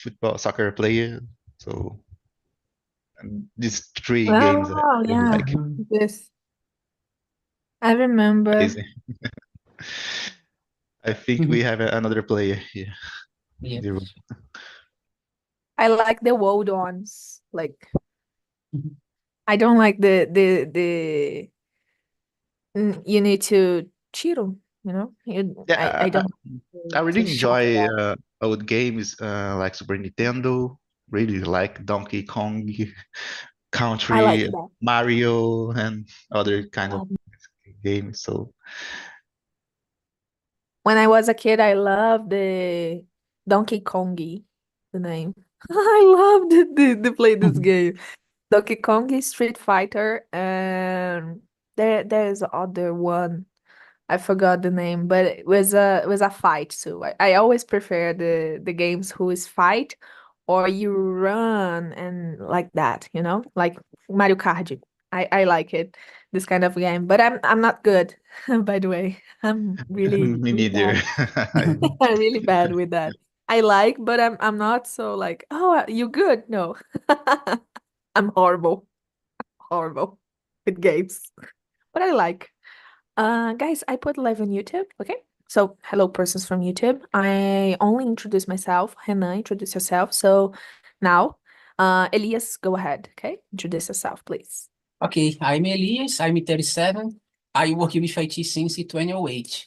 football soccer player. So these three games I Oh, really yeah. like. Mhm. This I remember. Amazing. I think we have another player here in Yeah. the room. I like the world ones. Like Mhm. I don't like you need to cheat 'em, you know? I Yeah, don't I really to shuffle enjoy that. old games like Super Nintendo. Really like Donkey Kong I like Country, that. Mario, and other kind of Um, games. So when I was a kid, I loved the Donkey Kongi, the name. I loved to play this Mhm. game. Donkey Kong, Street Fighter, and there's other one. I forgot the name, but it was a fight too. I always prefer the games who is fight or you run and like that, like Mario Kart. I like it, this kind of game. But I'm not good, by the way. I'm really, me really neither. bad. I'm really bad with that. I like, but I'm not so like, oh, you good? No. I'm horrible, horrible with games. But I like. Guys, I put live on YouTube, okay? So, hello, persons from YouTube. I only introduce myself. Hannah, introduce yourself. So, now, Elias, go ahead, okay? Introduce yourself, please. Okay, I'm Elias. I'm 37. I work with IT since 2008.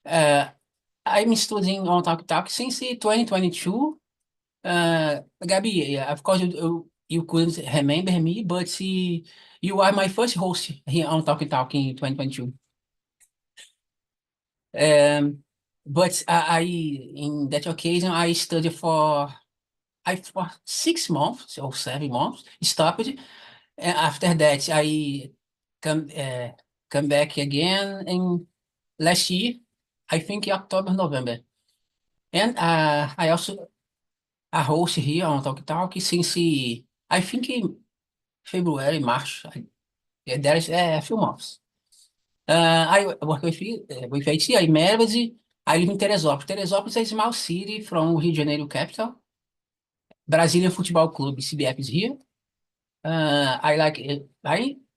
Uh, I'm studying on TalkTalk since 2022. Gabi, yeah, of course you couldn't remember me, but you are my first host here on TalkTalk in 2022. Um, but in that occasion, I studied for 6 months or 7 months, stopped. And after that, I come uh, come back again in last year, I think October, November. And I also a host here on Talk Talk since I think in February, March. Yeah, there is a few months. I work with IT, I manage. I live in Teresópolis. Teresópolis is a small city from Rio de Janeiro capital. Brazilian Football Club, CBF is here. I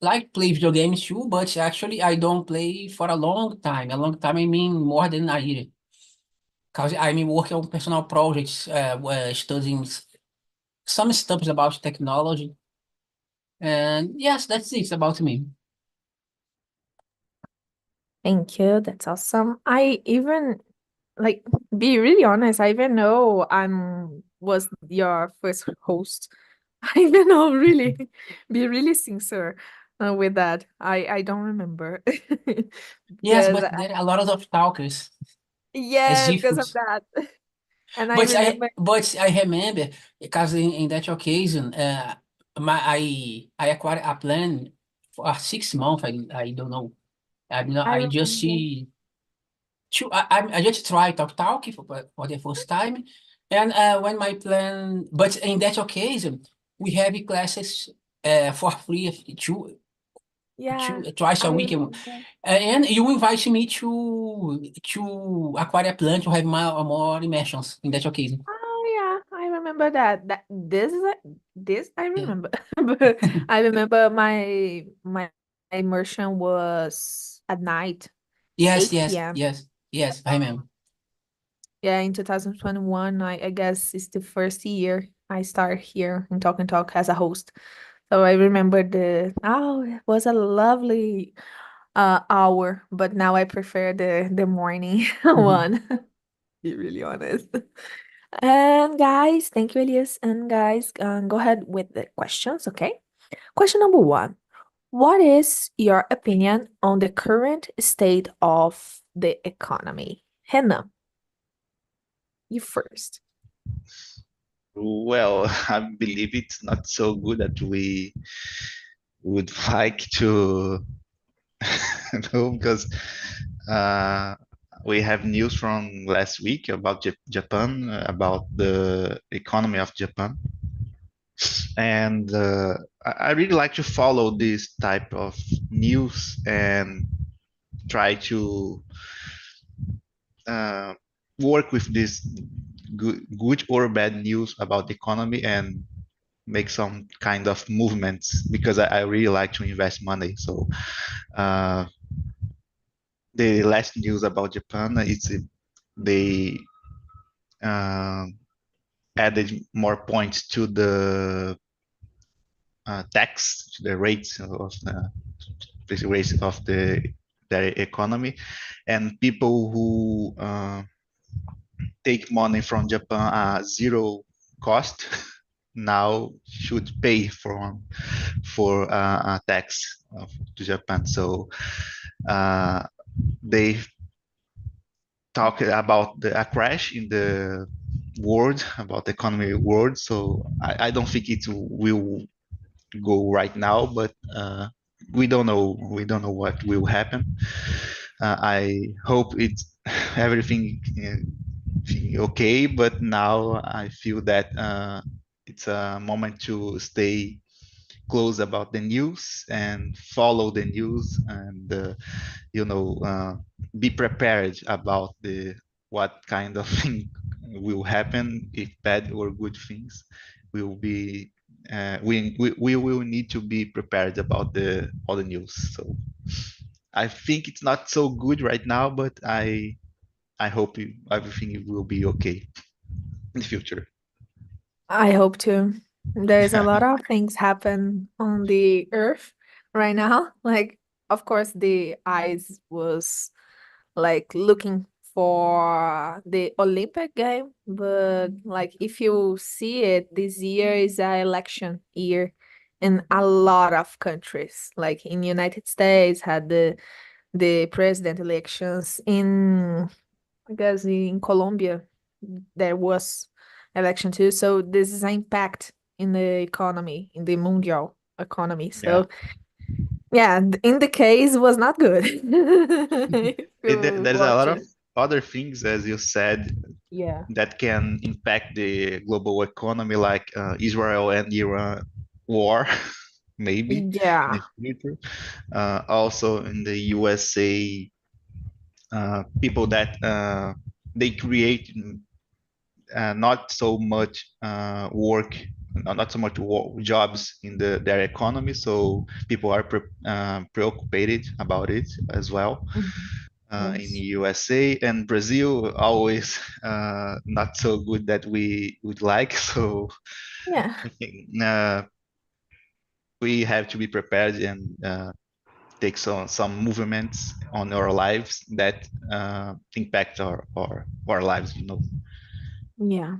like play video games too, but actually I don't play for a long time. A long time I mean more than a year. Because I'm working on personal projects, studying some stuff about technology. And yes, that's it about me. Thank you. That's awesome. I even like be really honest. I even know I'm was your first host. I even know really be really sincere with that. I don't remember Yes, because but there are a lot of talkers. It's yeah, because of difficult. that. And I remember, But I remember because in that occasion, I acquired a plan for 6 months. I don't know. I I just remember. see. I just try talk for the first time, and when my plan, but in that occasion, we have classes for free Yeah, twice I a week, remember. and you invite me to acquire a plan to have more immersions in that occasion. Oh yeah, I remember that. This I Yeah. remember. But I remember my immersion was at night, Yes, 8 yes, p.m. yes, yes. I remember. Yeah, in 2021, I guess it's the first year I start here in Talk and Talk as a host. So I remember it was a lovely hour, but now I prefer the morning Mhm. one. Be really honest. And guys, thank you, Elias. And guys, go ahead with the questions, okay? Question number one. What is your opinion on the current state of the economy? Hannah, you first. Well, I believe it's not so good that we would like to know because uh, we have news from last week about Japan, about the economy of Japan. And I really like to follow this type of news and try to uh, work with this good or bad news about the economy and make some kind of movements because I really like to invest money. So uh, the last news about Japan is they uh, added more points to the tax, to the rates of the rates of their economy, and people who take money from Japan at zero cost now should pay for a tax to Japan. So uh, they talk about a crash in the world, about the economy world. So I don't think it will go right now, but we don't know. We don't know what will happen. I hope it's everything okay, but now I feel that it's a moment to stay close about the news and follow the news and be prepared about the what kind of thing will happen, if bad or good things will be. We will need to be prepared about the all the news. So I think it's not so good right now, but I hope everything will be okay in the future. I hope to. There's a lot of things happen on the earth right now. Like, of course, the eyes was like looking for the Olympic game, but like if you see it, this year is a election year in a lot of countries. Like in United States had the president elections in, I guess, in Colombia there was election too. So this is an impact in the economy, in the mundial economy. Yeah. So yeah, in the case was not good. If you There's a watch lot of it. other things, as you said, Yeah. that can impact the global economy, like Israel and Iran war, maybe in the Yeah. future. Also in the USA, people that they create not so much work, not so much jobs in their economy. So people are preoccupied about it as well. Mhm. In the Yes. USA and Brazil, always not so good that we would like. So Yeah. I think we have to be prepared and take some movements on our lives that impact our lives. Yeah.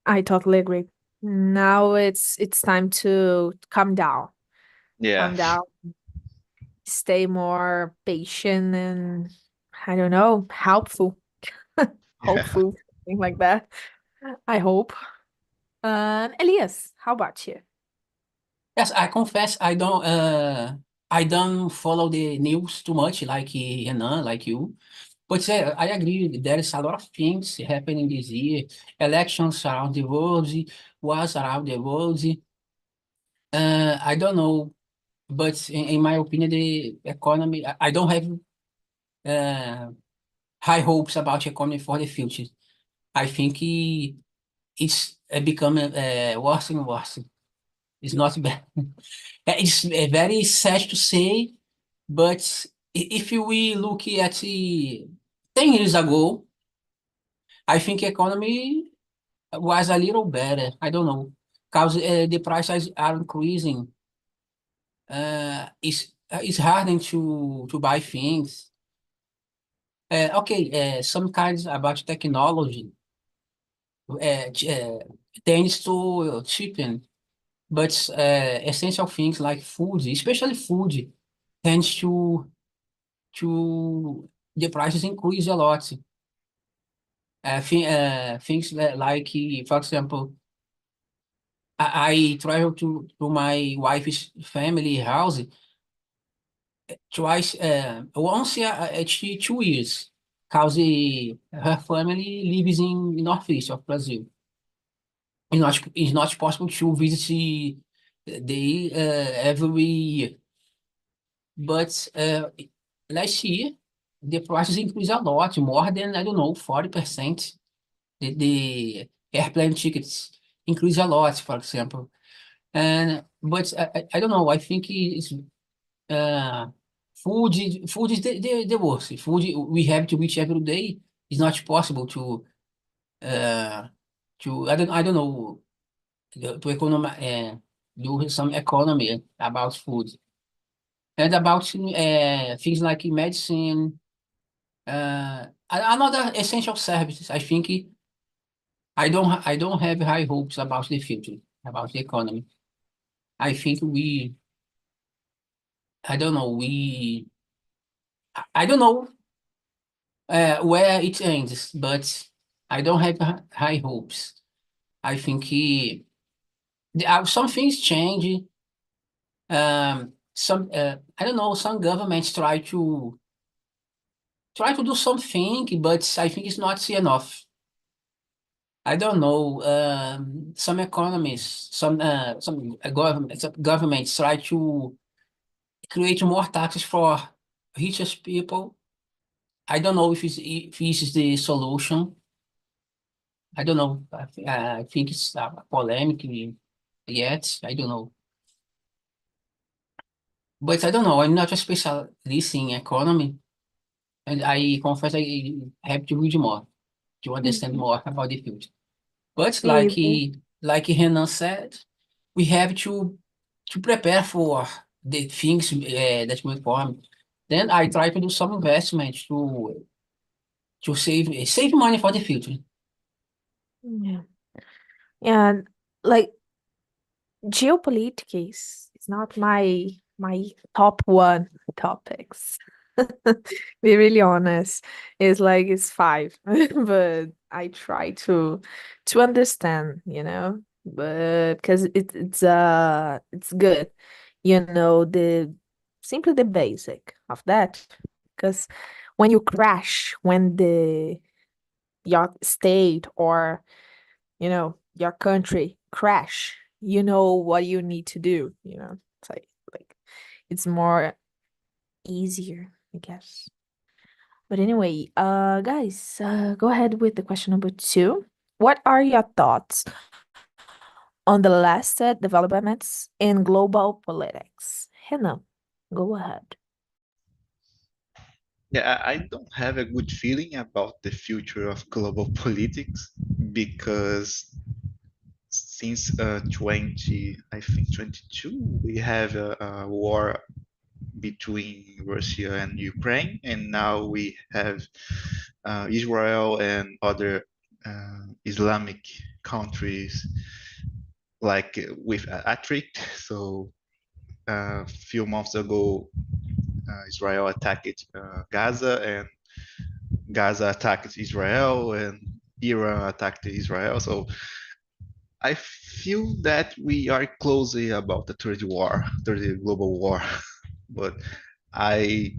I totally agree. Now it's time to calm down. Yeah. Calm down. Stay more patient and I don't know, helpful. Yeah. Hopeful, something like that. I hope. Elias, how about you? Yes, I confess I don't follow the news too much like Renan, like you. But I agree, there is a lot of things happening this year. Elections around the world, wars around the world. I don't know, but in my opinion, the economy, I don't have uh, high hopes about the economy for the future. I think it's becoming worse and worse. It's not bad. It's very sad to say, but if we look at 10 years ago, I think economy was a little better. I don't know, because the prices are increasing. It's harder to buy things. Okay, some kinds about technology tends to cheapen, but essential things like food, especially food, tends to the prices increase a lot. Things like, for example, I travel to my wife's family house twice, once every 2 years, because her family lives in northeast of Brazil. It's not possible to visit they every year. But last year, the prices increased a lot, more than, I don't know, 40%. the airplane tickets increase a lot, for example. But I don't know. I think it's uh, food is the worst. Food we have to reach every day. It's not possible uh, I don't know to do some economy about food and about things like medicine, another essential services. I think I don't have high hopes about the future, about the economy. I think I don't know, I don't know where it ends, but I don't have high hopes. I think some things change. I don't know, some governments try to do something, but I think it's not enough. I don't know. Some economies, some governments try to create more taxes for richest people. I don't know if this is the solution. I don't know. I think it's a polemic yet. I don't know. But I don't know. I'm not a specialist in economy, and I confess I have to read more to understand Mhm. more about the future. But Me either. like Renan said, we have to prepare for the things that will come. Then I try to do some investment to save money for the future. Yeah. And like geopolitics is not my top one topics. Be really honest. It's like it's five, but I try to understand, but because it's good, the simply the basic of that. Because when you crash, when the your state or your country crash, you know what you need to do, it's like it's more easier, I guess. But anyway, guys, go ahead with the question number two. What are your thoughts on the last developments in global politics? Hannah, go ahead. Yeah, I don't have a good feeling about the future of global politics because since 20, I think 22, we have a war between Russia and Ukraine, and now we have Israel and other Islamic countries like with Attrick. So a few months ago, Israel attacked Gaza, and Gaza attacked Israel, and Iran attacked Israel. So I feel that we are closely about the third global war, but I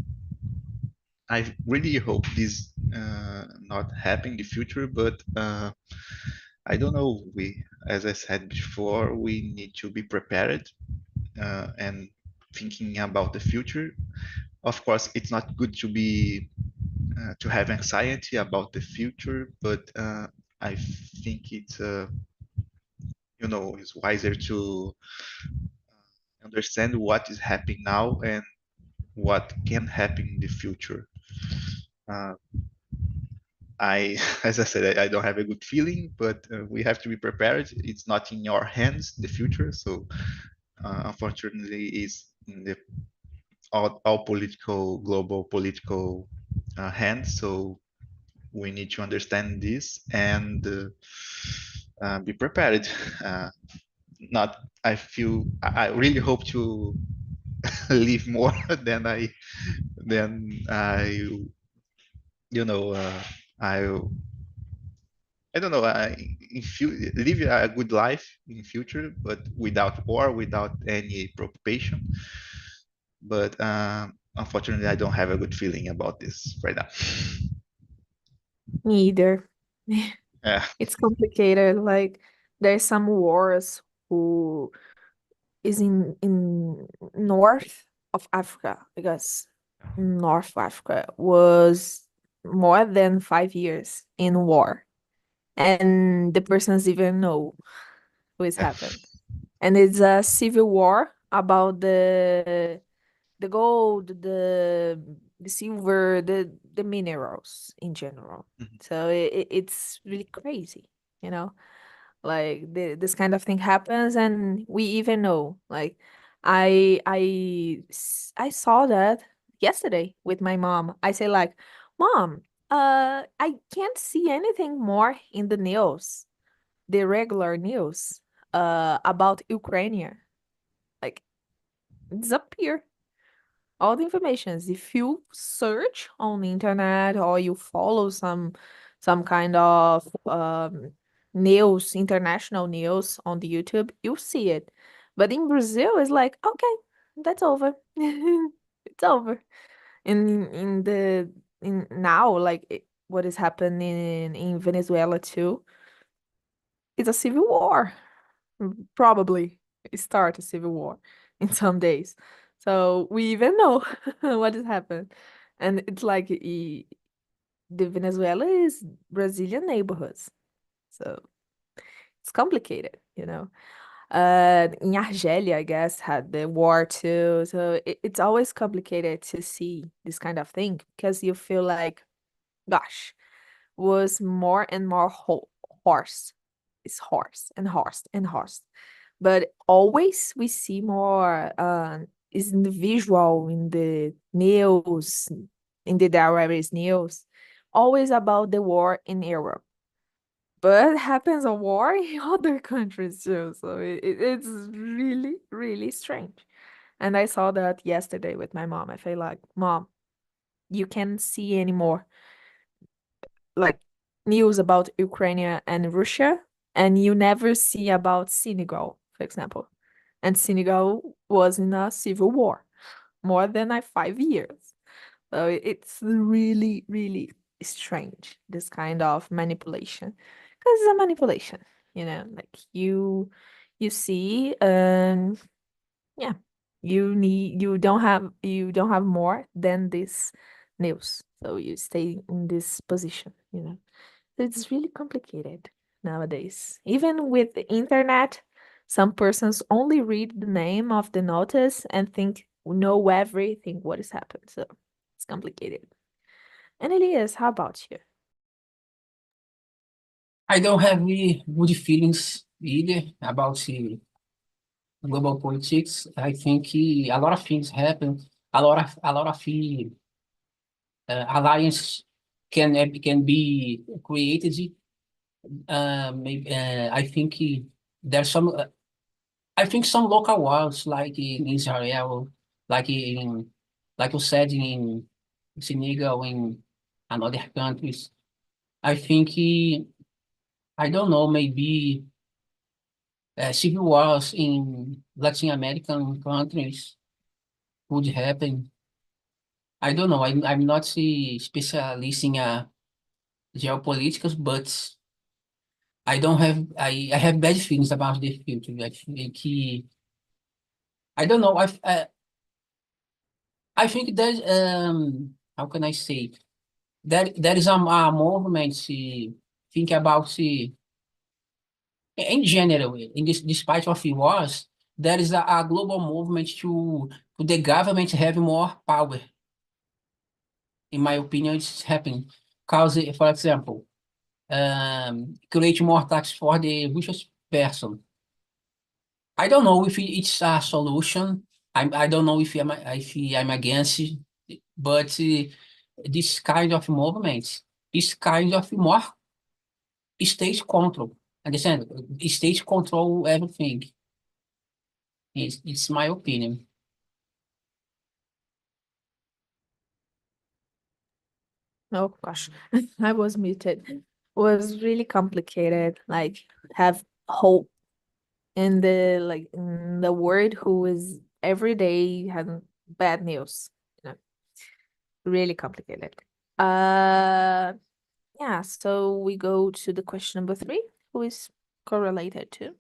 I really hope this not happen in the future. But I don't know. As I said before, we need to be prepared and thinking about the future. Of course, it's not good to be to have anxiety about the future, but I think it's wiser to understand what is happening now and what can happen in the future. Uh, as I said, I don't have a good feeling, but we have to be prepared. It's not in your hands, the future. So unfortunately, it's in the all global political hands. So we need to understand this and be prepared. Uh, not, I really hope to live more than I, you know, I I don't know. Live a good life in future, but without war, without any preoccupation. But unfortunately, I don't have a good feeling about this right now. Me either. Yeah, It's complicated. Like there's some wars who is in north of Africa, because North Africa was more than 5 years in war. and the persons even know what's Yeah. happened. And it's a civil war about the gold, the silver, the minerals in general. Mhm. So it's really crazy, you know? Like this kind of thing happens and we even know. Like I saw that yesterday with my mom. I say like, "Mom, I can't see anything more in the news, the regular news, about Ukraine. Like disappear all the informations. If you search on the internet or you follow some kind of news, international news on the YouTube, you'll see it. But in Brazil, it's like, okay, that's over. It's over. In now, like what is happening in Venezuela too, it's a civil war. Probably start a civil war in some days. So we even know what has happened. And it's like the Venezuela is Brazilian neighborhoods. So it's complicated, you know. In Argelia, I guess, had the war too. So it's always complicated to see this kind of thing because you feel like, gosh, was more and more horse. It's horse and horse and horse. But always we see more is in the visual, in the news, in the diaries news, always about the war in Europe. But happens a war in other countries too. So it's really, really strange. And I saw that yesterday with my mom. I feel like, Mom, you can't see anymore like news about Ukraine and Russia, and you never see about Senegal, for example. And Senegal was in a civil war more than 5 years. So it's really, really strange, this kind of manipulation. Because it's a manipulation, like you see, yeah, you don't have more than this news. So you stay in this position. It's really complicated nowadays. Even with the internet, some persons only read the name of the notice and think know everything what has happened. So it's complicated. And Elias, how about you? I don't have really good feelings either about the global politics. I think a lot of things happen. A lot of alliance can be created. Maybe I think there's some. I think some local wars, like in Israel, like in like you said in Senegal, in another countries. I think I don't know, maybe civil wars in Latin American countries would happen. I don't know. I'm not a specialist in geopolitics, but I have bad feelings about the future. I think I don't know. I think that how can I say that there is a movement to think about in general in this despite of wars there is a global movement to the government have more power. In my opinion, it's happening because, for example, create more tax for the richest person. I don't know if it's a solution. I don't know if I'm against it, but this kind of movement is kind of more state control. Understand? State control everything. It's my opinion. Oh gosh, I was muted. Was really complicated. Like have hope in the word who is every day having bad news. You know, really complicated. Uh yeah, so we go to the question number 3, who is correlated to.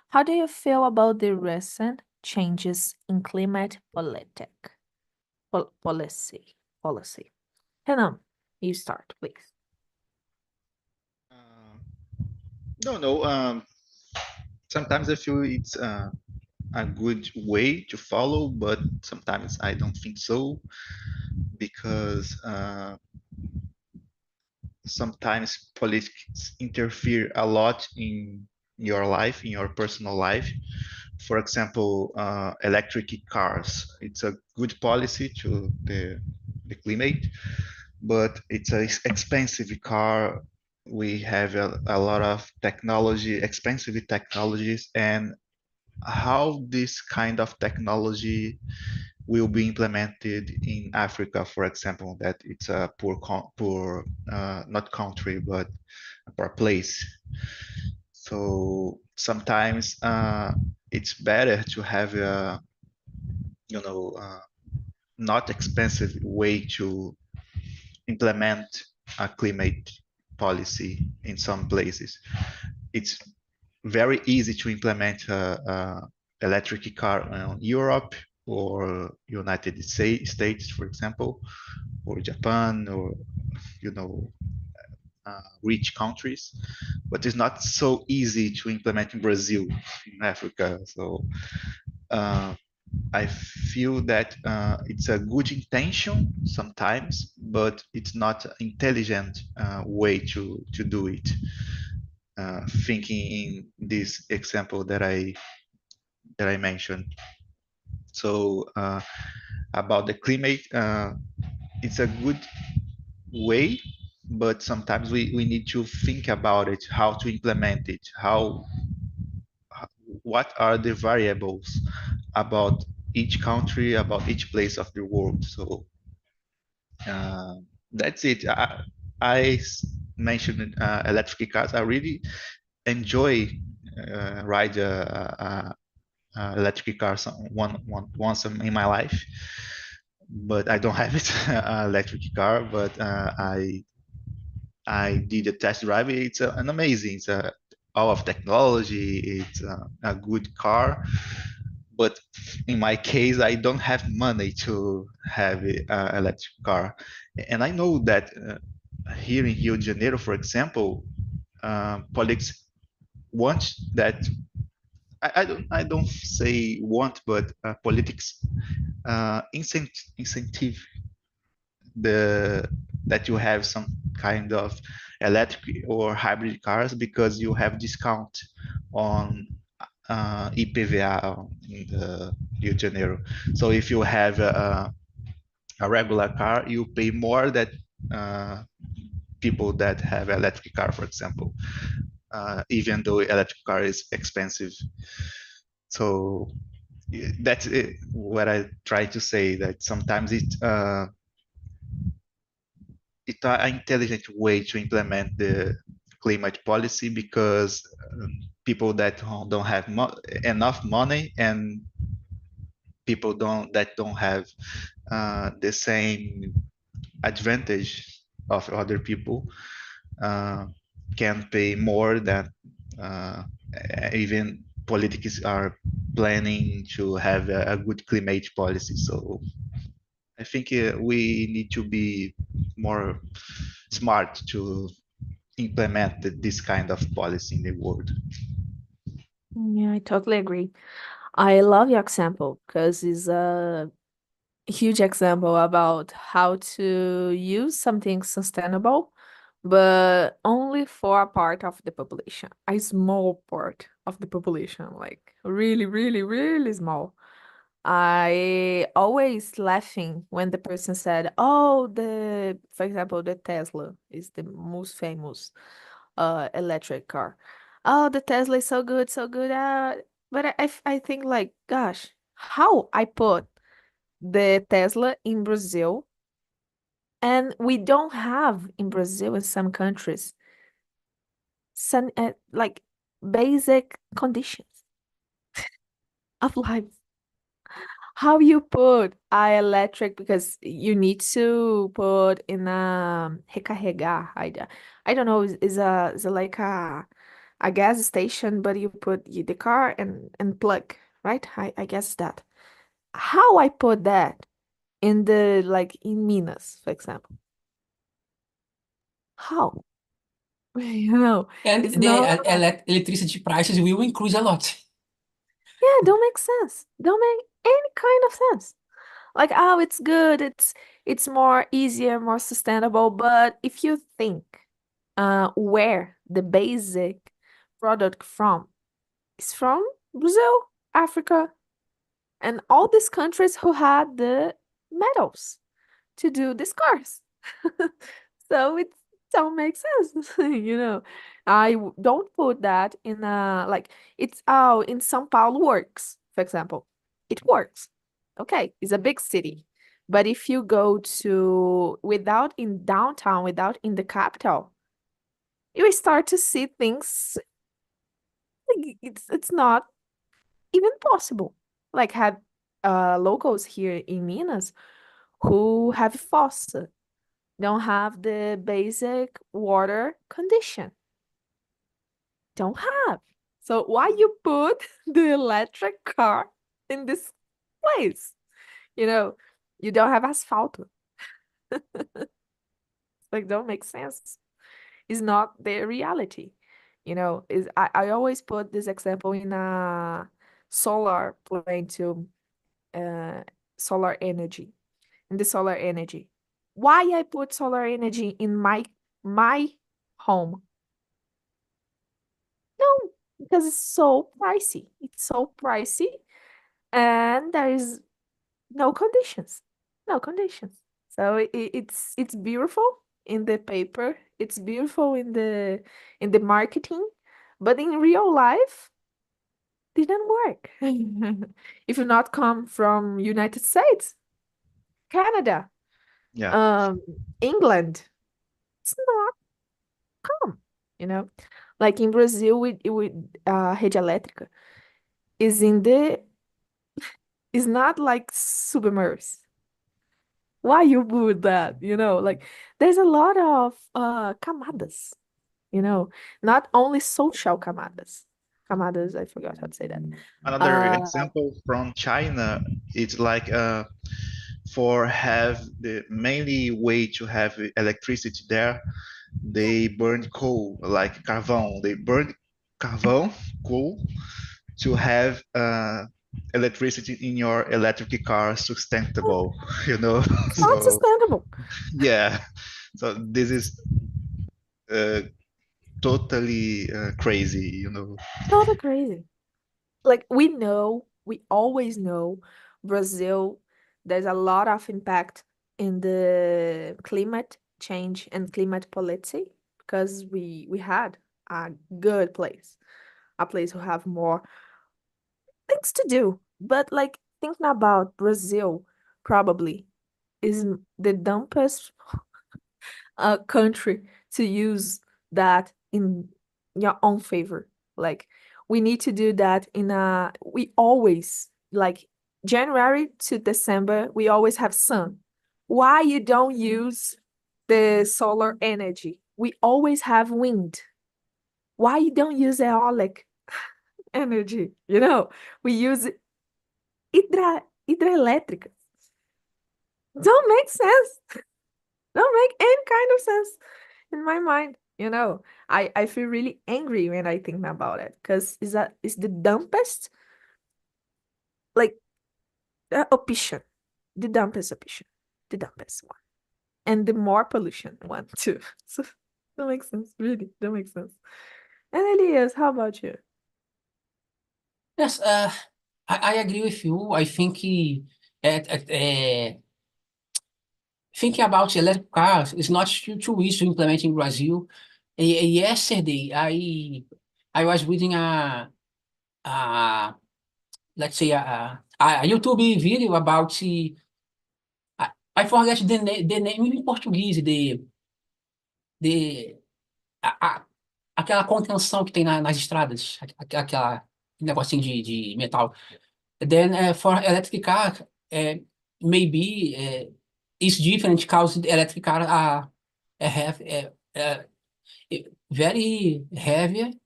How do you feel about the recent changes in climate policy? Renan, you start, please. Uh, No. Sometimes I feel it's a good way to follow, but sometimes I don't think so because sometimes politics interfere a lot in your life, in your personal life. For example, electric cars. It's a good policy to the climate, but it's an expensive car. We have a lot of technology, expensive technologies, and how this kind of technology will be implemented in Africa, for example, that it's a poor not country, but a poor place. So sometimes it's better to have a, you know, not expensive way to implement a climate policy in some places. It's very easy to implement a electric car in Europe or United States, for example, or Japan, or you know, rich countries, but it's not so easy to implement in Brazil, in Africa. So uh, I feel that it's a good intention sometimes, but it's not an intelligent way to do it. Thinking in this example that I mentioned. So about the climate, it's a good way, but sometimes we need to think about it, how to implement it, what are the variables about each country, about each place of the world. So uh, that's it. I mentioned electric cars. I really enjoy ride electric car once in my life, but I don't have it electric car. But I did a test drive. It's an amazing. It's all of technology. It's a good car, but in my case, I don't have money to have an electric car, and I know that here in Rio de Janeiro, for example, politics want that. I don't say want, but politics incentive the that you have some kind of electric or hybrid cars because you have discount on IPVA in the Rio de Janeiro. So if you have a regular car, you pay more than uh, people that have electric car, for example, even though electric car is expensive. So that's it, what I try to say, that sometimes it's an intelligent way to implement the climate policy because people that don't have enough money and people don't have the same advantage of other people uh, can pay more than uh, even politics are planning to have a good climate policy. So I think we need to be more smart to implement this kind of policy in the world. Yeah, I totally agree. I love your example because it's a huge example about how to use something sustainable, but only for a part of the population, a small part of the population, like really, really, really small. I always laughing when the person said, "Oh, for example, the Tesla is the most famous electric car. Oh, the Tesla is so good, so good." But I think like, gosh, how I put the Tesla in Brazil, and we don't have in Brazil in some countries some like basic conditions of life. How you put a electric, because you need to put in a recarregar. I don't know, is a like a gas station, but you put the car and plug, right? I guess that. How I put that in the like in Minas, for example. How? You know, And it's the not, electricity prices will increase a lot. yeah, don't make sense. Don't make any kind of sense. Like, oh, it's good, it's more easier, more sustainable. But if you think where the basic product from is from Brazil, Africa, and all these countries who had the metals to do these cars. So it don't make sense, you know. Don't put that in a like it's oh in São Paulo works, for example. It works. Okay, it's a big city. But if you go to without in downtown, without in the capital, you will start to see things like it's not even possible. Like had locals here in Minas who have fossa, don't have the basic water condition. Don't have. So why you put the electric car in this place? You know, you don't have asphalt. Like don't make sense. It's not the reality. You know, is I always put this example in a solar plane to uh solar energy. In the solar energy. Why I put solar energy in my home? No, because it's so pricey. It's so pricey, and there is no conditions. No conditions. So it's beautiful in the paper. It's beautiful in the marketing, but in real life, didn't work. If you not come from United States, Canada, Yeah. England, it's not come. You know, like in Brazil, with rede elétrica is in the is not like submerged. Why you would that? You know, like there's a lot of camadas, you know, not only social camadas. Camadas, I forgot how to say that. Another Uh, example from China, it's like for have the mainly way to have electricity there, they burn coal like carvão. They burn carvão, coal, to have electricity in your electric car sustainable, you know. it's not So sustainable. yeah, so this is uh, totally crazy, you know. Totally crazy. Like we always know Brazil, there's a lot of impact in the climate change and climate policy because we had a good place, a place who have more things to do. But like thinking about Brazil probably is the dumbest country to use that in your own favor. Like we need to do that in a we always like January to December we always have sun. Why you don't use the solar energy? We always have wind. Why you don't use eolic energy? You know, we use hidroelétrica. Don't make sense. Don't make any kind of sense in my mind. You know, I feel really angry when I think about it because is the dumbest like option, the dumbest option, the dumbest one, and the more pollution one too. So don't make sense, really, don't make sense. And Elias, how about you? Yes, I agree with you. I think thinking about electric cars is not too easy to implement in Brazil. Yesterday, I was reading a let's say a YouTube video about I forget the name in português de aquela contenção que tem nas estradas, aquela negocinho de metal. Then for electric car, maybe it's different because the electric car have very heavy.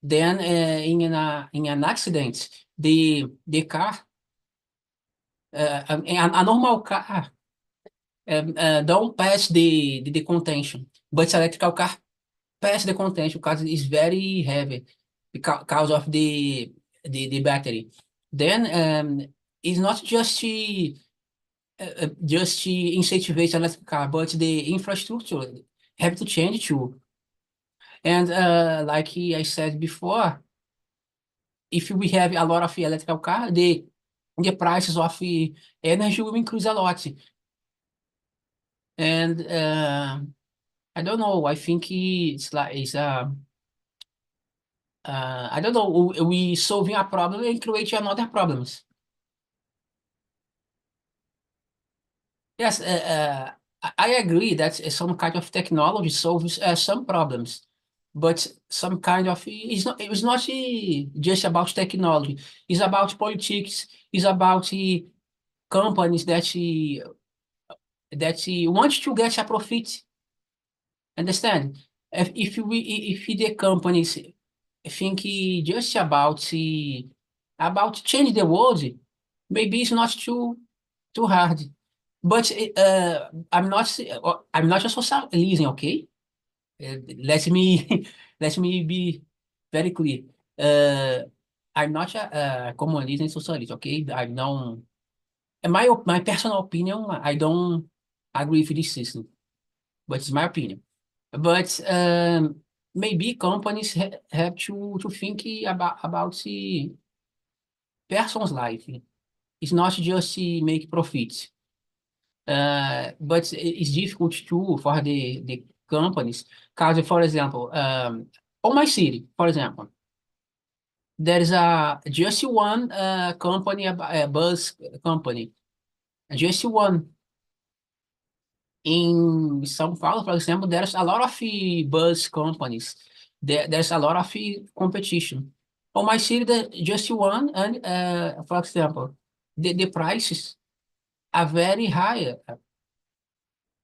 Then in an accident, the car, a normal car don't pass the contention, but electrical car pass the contention because it's very heavy because of the battery. Then it's not just to incentivize electric car, but the infrastructure have to change too. And like I said before, if we have a lot of electrical car, the prices of energy will increase a lot. And I don't know. I think I don't know. We solving a problem and creating another problems. Yes, I agree that some kind of technology solves some problems, but some kind of it's not just about technology. It's about politics. It's about companies that want to get a profit. Understand? If the companies think just about change the world, maybe it's not too hard. But I'm not a socialism, okay? Let me let me be very clear. Uh, I'm not a communist and socialist, okay? I don't. In my personal opinion, I don't agree with this system, but it's my opinion. But maybe companies have to think about the person's life. It's not just to make profits. But it's difficult too for the companies. Because, for example, on my city, for example, there is a just one company, a bus company, just one. In São Paulo, for example, there's a lot of bus companies. There's a lot of competition. On my city, just one, and for example, the prices are very high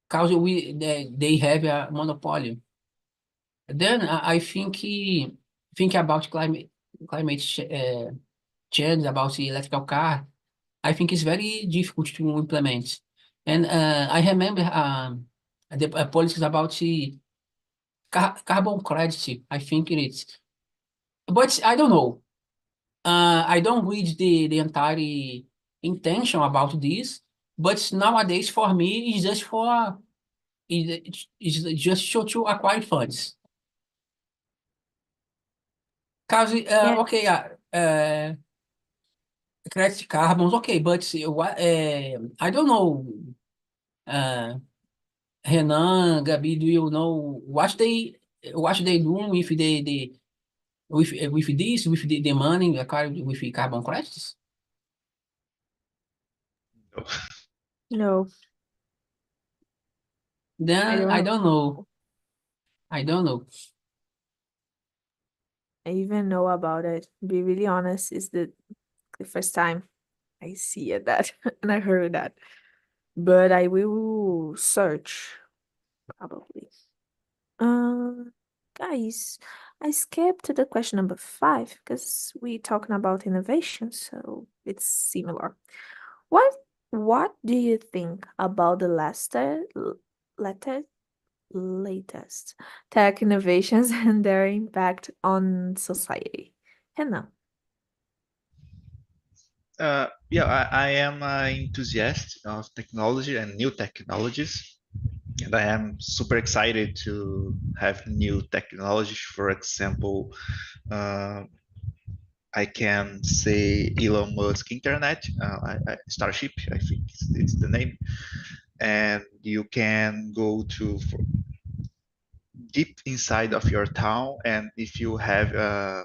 because they have a monopoly. Then I think about climate change, about the electrical car. I think it's very difficult to implement. And I remember the policies about the carbon credit. I think it is, but I don't know. I don't read the entire intention about this. But nowadays, for me, it's just to acquire funds. Cause Yeah, okay, credit carbons, okay, but what I don't know. Uh, Renan, Gabi, do you know what they doing with the with this with the money acquired with the carbon credits? No. no, I Then don't I know. don't know. I don't know. I even know about it. Be really honest, it's the first time I see it that and I heard that. But I will search probably. Um, guys, I skipped to the question number 5 because we talking about innovation, so it's similar. What what do you think about the latter latest tech innovations and their impact on society? Hannah. Yeah, I am an enthusiast of technology and new technologies, and I am super excited to have new technologies. For example, uh, I can say Elon Musk Internet, Starship, I think it's the name, and you can go to deep inside of your town, and if you have uh,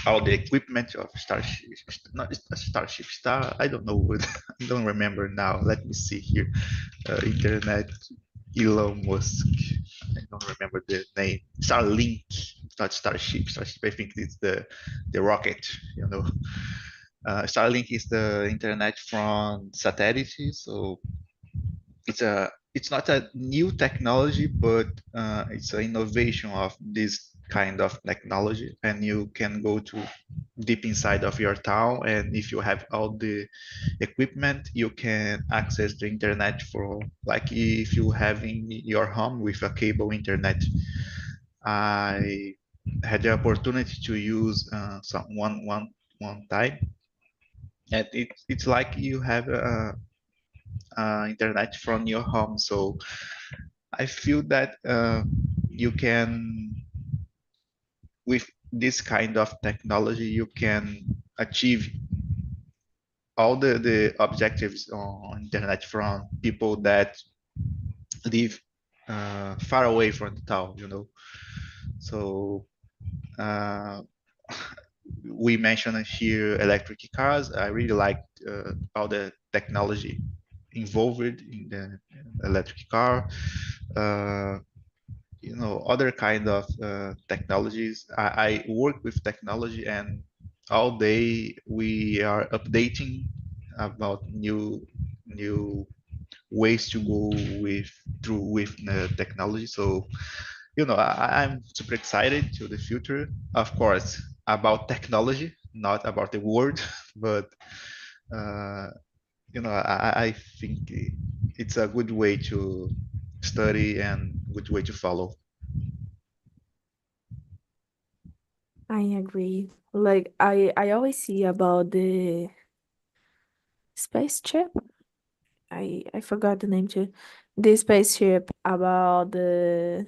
all the equipment of Starship, not Starship, Star, I don't know, I don't remember now. Let me see here. Internet, Elon Musk. I don't remember the name. Starlink, not Starship. Starship, I think it's the rocket. You know, Starlink is the internet from satellite. So it's not a new technology, but it's an innovation of this kind of technology, and you can go to deep inside of your town, and if you have all the equipment, you can access the internet for like if you have in your home with a cable internet. I had the opportunity to use one time, and it's like you have internet from your home. So I feel that you can, with this kind of technology, you can achieve all the objectives on internet from people that live far away from the town, you know. So uh, we mentioned here electric cars. I really like all the technology involved in the electric car. Uh, you know, other kind of technologies. I work with technology, and all day we are updating about new ways to go with through with the technology. So you know, I'm super excited to the future. Of course, about technology, not about the world, but uh, you know, I think it's a good way to study and good way to follow. I agree. Like I always see about the spaceship. I forgot the name too. The spaceship about the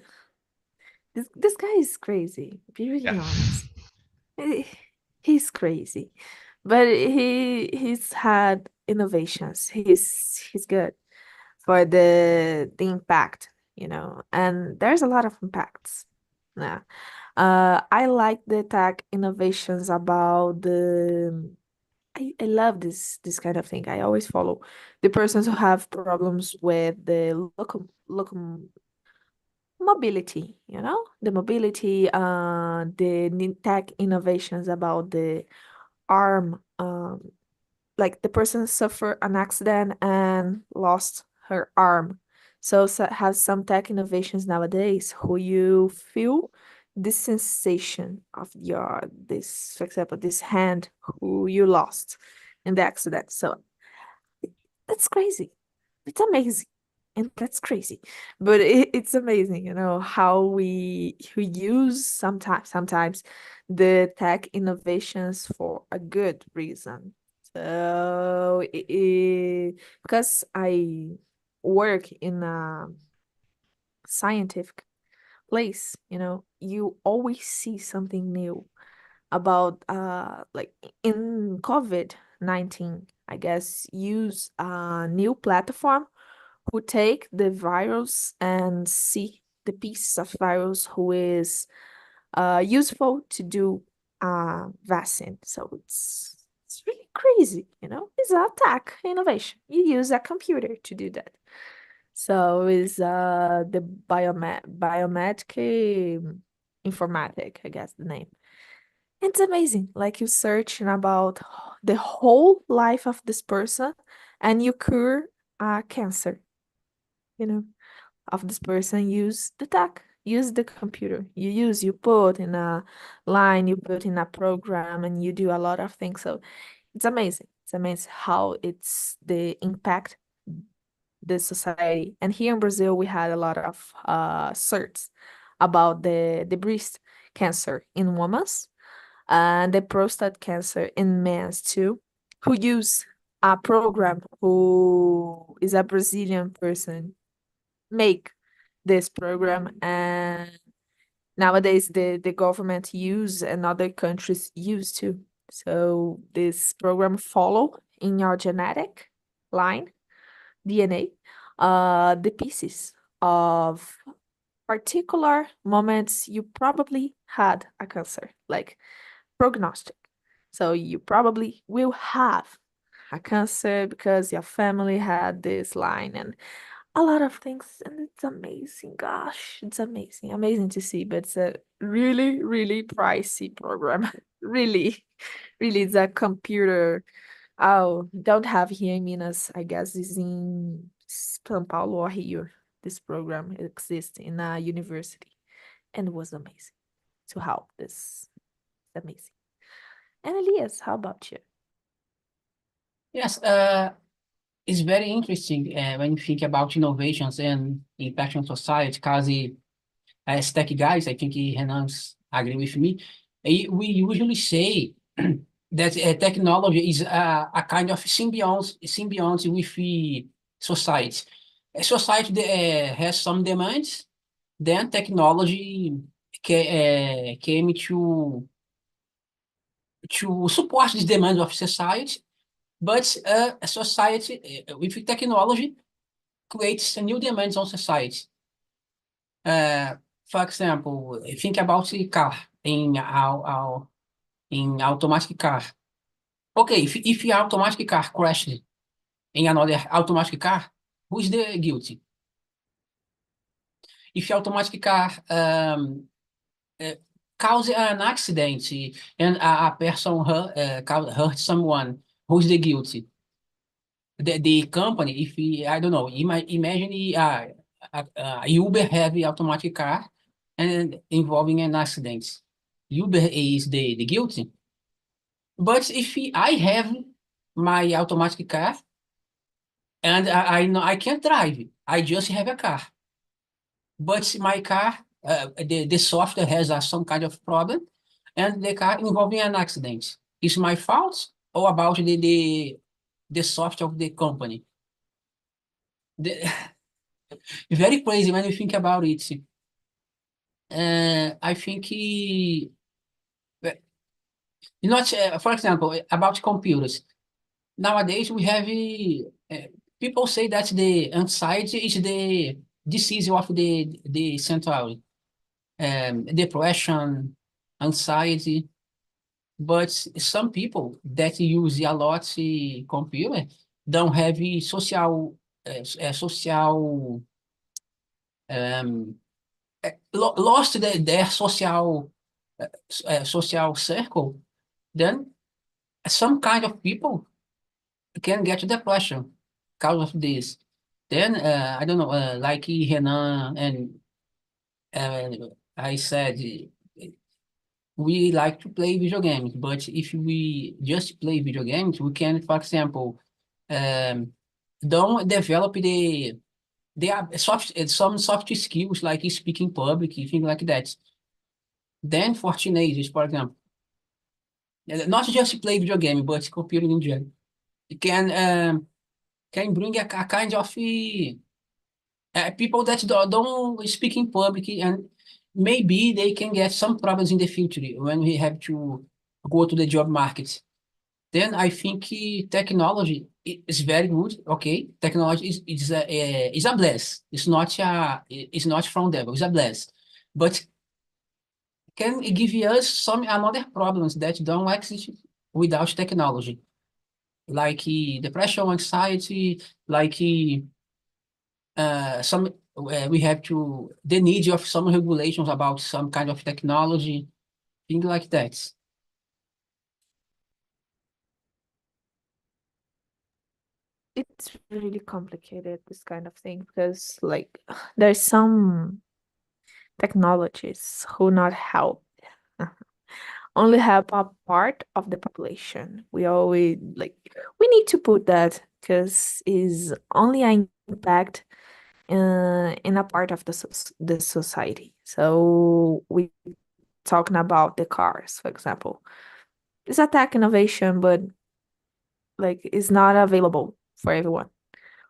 this guy is crazy. Be Yeah. really honest. Eh, He's crazy. But he's had innovations. He's good for the impact, you know. And there's a lot of impacts. Yeah. I like the tech innovations about the I love this kind of thing. I always follow the persons who have problems with the local mobility, you know, the mobility, the tech innovations about the arm, like the person suffered an accident and lost her arm. So has some tech innovations nowadays who you feel this sensation of your this, for example, this hand who you lost in the accident. So that's crazy. It's amazing. And that's crazy. But it's amazing, you know, how we use sometimes the tech innovations for a good reason. So because I work in a scientific place, you know, you always see something new about like in COVID-19, I guess, use a new platform who take the virus and see the pieces of virus who is useful to do vaccine. So it's really crazy, you know. It's a tech innovation. You use a computer to do that. So it's the biometric informatic, I guess the name. It's amazing. Like you searching about the whole life of this person and you cure cancer, you know, of this person. Use the tech, use the computer. You put in a line, you put in a program, and you do a lot of things. So it's amazing. It's amazing how it's the impact the society. And here in Brazil, we had a lot of certs about the breast cancer in women and the prostate cancer in men too, who use a program who is a Brazilian person make this program, and nowadays the government use and other countries use too. So this program follow in your genetic line, DNA, the pieces of particular moments you probably had a cancer, like prognostic. So you probably will have a cancer because your family had this line and a lot of things. And it's amazing. Gosh, it's amazing. Amazing to see, but it's a really, really pricey program. Really, really, it's a computer. Oh, don't have here in Minas. I guess is in São Paulo or here. This program exists in a university and it was amazing. to help this. It's amazing. And Elias, how about you? Yes, it's very interesting when you think about innovations and impact on society, because as tech guys, I think Renan's agree with me. We usually say that technology is a kind of symbionts with the society. Society has some demands, then technology came to support these demands of society, but a society with technology creates new demands on society. For example, think about the car in automatic car. Okay, if the automatic car crashed in another automatic car, who is the guilty? If the automatic car cause an accident and a person hurt someone, who's the guilty? The company, if I don't know, imagine Uber have a automatic car and involving an accident. Uber is the guilty. But if I have my automatic car and I know I can't drive, I just have a car. But my car, the software has some kind of problem, and the car involving an accident. Is my fault or about the software of the company? The, very crazy when you think about it. I think not, for example, about computers. Nowadays we have people say that the anxiety is the disease of the central depression, anxiety. But some people that use a lot computer don't have social lost their social circle. Then some kind of people can get depression because of this. Then I don't know, like Renan and I said, we like to play video games, but if we just play video games, we can, for example, um, don't develop some soft skills like speaking public, things like that. Then for teenagers, for example, not just play video game, but computing in general, it can bring a kind of people that don't speak in public, and maybe they can get some problems in the future when we have to go to the job market. Then I think technology is very good. Okay, technology is a bless. It's not from devil. It's a bless, but can give us some another problems that don't exist without technology, like depression, anxiety, like some we have to the need of some regulations about some kind of technology, things like that. It's really complicated, this kind of thing, because like there's some technologies who not help, only help a part of the population. We always like we need to put that because is only an impact in a part of the society. So we talking about the cars, for example. It's a tech innovation, but like it's not available for everyone.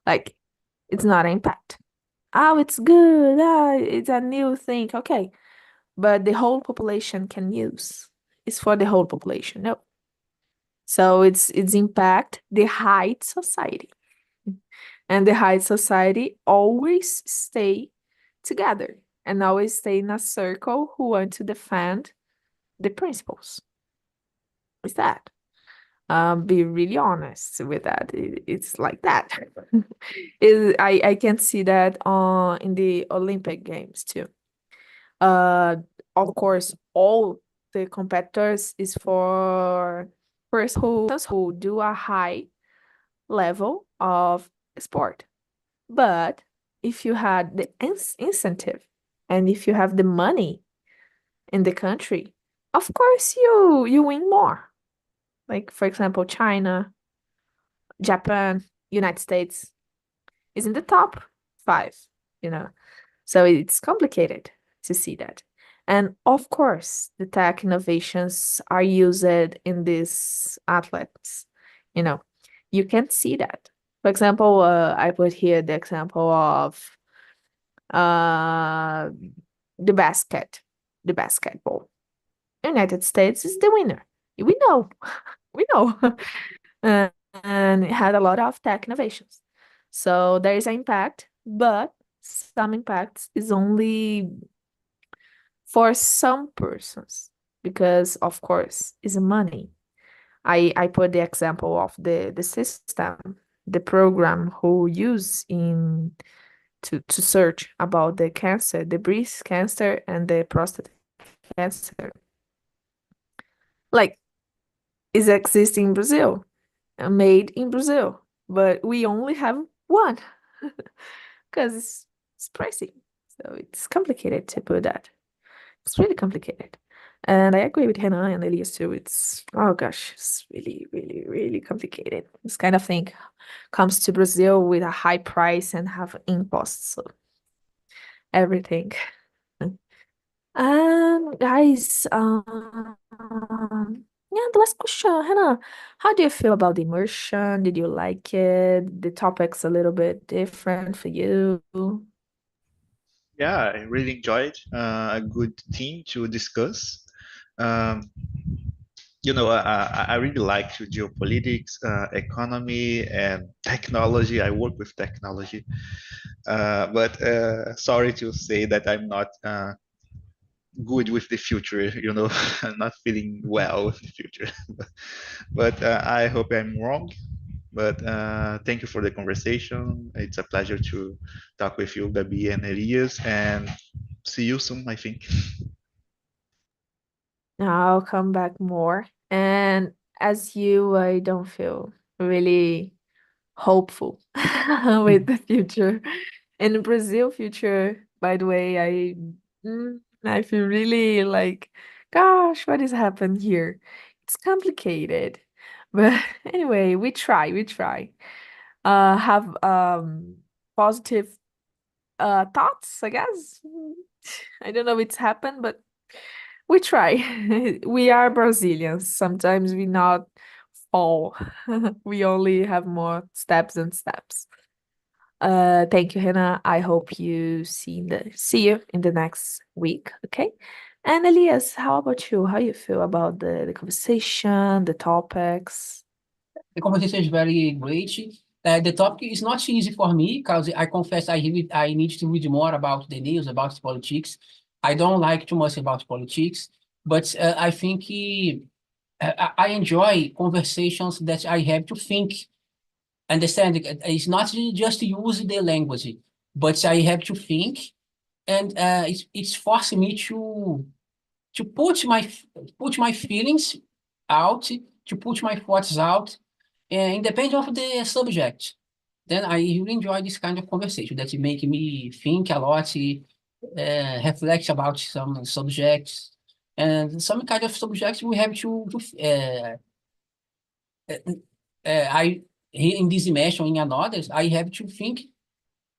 Like it's not an impact. Oh, it's good. Ah, it's a new thing. Okay. But the whole population can use. It's for the whole population. No. So it's impact the high society. And the high society always stay together and always stay in a circle who want to defend the principles. Is that? Be really honest with that. It's like that. I can see that in the Olympic Games too. Uh, of course, all the competitors is for first who do a high level of sport. But if you had the incentive and if you have the money, in the country, of course you win more. Like for example, China, Japan, United States is in the top five, you know. So it's complicated to see that. And of course, the tech innovations are used in these athletes. You know, you can see that. For example, I put here the example of uh, the the basketball. United States is the winner. We know, we know. Uh, and it had a lot of tech innovations. So there is an impact, but some impacts is only for some persons because of course it's money. I put the example of the system, the program who use in to search about the cancer, the breast cancer and the prostate cancer. Like is existing in Brazil, made in Brazil, but we only have one because it's pricey. So it's complicated to put that. It's really complicated. And I agree with Hannah and Elias too. It's, oh gosh, it's really, really, really complicated. This kind of thing comes to Brazil with a high price and have imposts, so everything. And guys, yeah, the last question, Hannah, how do you feel about the immersion? Did you like it? The topic's a little bit different for you. Yeah, I really enjoyed a good team to discuss. Um, I really like geopolitics, economy, and technology. I work with technology, but sorry to say that I'm not good with the future. I'm not feeling well with the future. But I hope I'm wrong. But thank you for the conversation. It's a pleasure to talk with you, Gabi and Elias, and see you soon, I think. I'll come back more. And as you, I don't feel really hopeful with the future. In Brazil future, by the way, I feel really like, gosh, what is happening here? It's complicated. But anyway, we try. Have positive thoughts, I guess. I don't know if it's happened, but we try. We are Brazilians. Sometimes we not fall. We only have more steps and steps. Thank you, Hannah. I hope you see you in the next week. Okay. And Elias, how about you? How you feel about the conversation, the topics? The conversation is very great. The topic is not easy for me because I confess I need to read more about the news, about politics. I don't like too much about politics, but I think I enjoy conversations that I have to think, understand. It's not just to use the language, but I have to think, and it's forcing me to put my feelings out, to put my thoughts out, independent of the subject. Then I really enjoy this kind of conversation that make me think a lot, reflect about some subjects, and some kind of subjects we have I in this immersion in another I have to think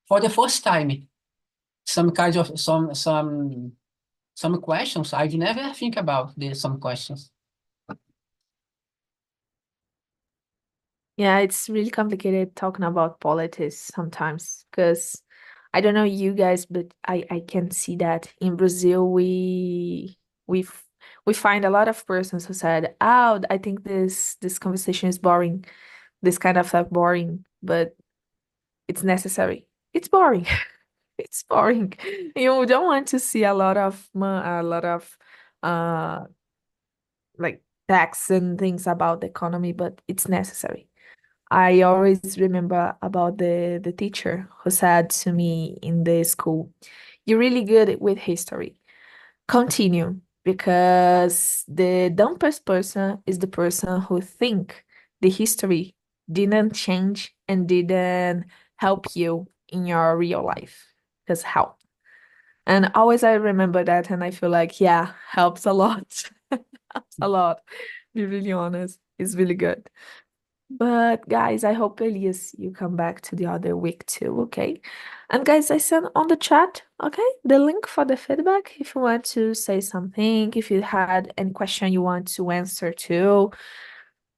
for the first time some kinds of some questions I've never think about some questions. Yeah, it's really complicated talking about politics sometimes because I don't know you guys, but I can see that in Brazil we f- we find a lot of persons who said, "Oh, I think this conversation is boring. This kind of stuff boring, but it's necessary. It's boring. It's boring. You don't want to see a lot of uh like facts and things about the economy, but it's necessary." I always remember about the teacher who said to me in the school, "You're really good with history. Continue, because the dumbest person is the person who think the history didn't change and didn't help you in your real life. Because how?" And always I remember that and I feel like, yeah, helps a lot. Helps a lot. Be really honest. It's really good. But guys, I hope Elias you come back to the other week too, okay? And guys, I sent on the chat, okay, the link for the feedback if you want to say something, if you had any question you want to answer to,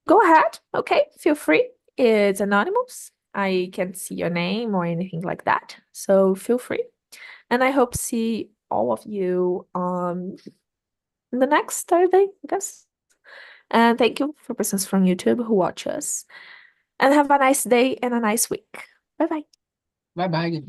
go ahead, okay? Feel free. It's anonymous. I can't see your name or anything like that. So feel free. And I hope to see all of you on the next Thursday, I guess. And thank you for persons from YouTube who watch us. And have a nice day and a nice week. Bye bye. Bye bye.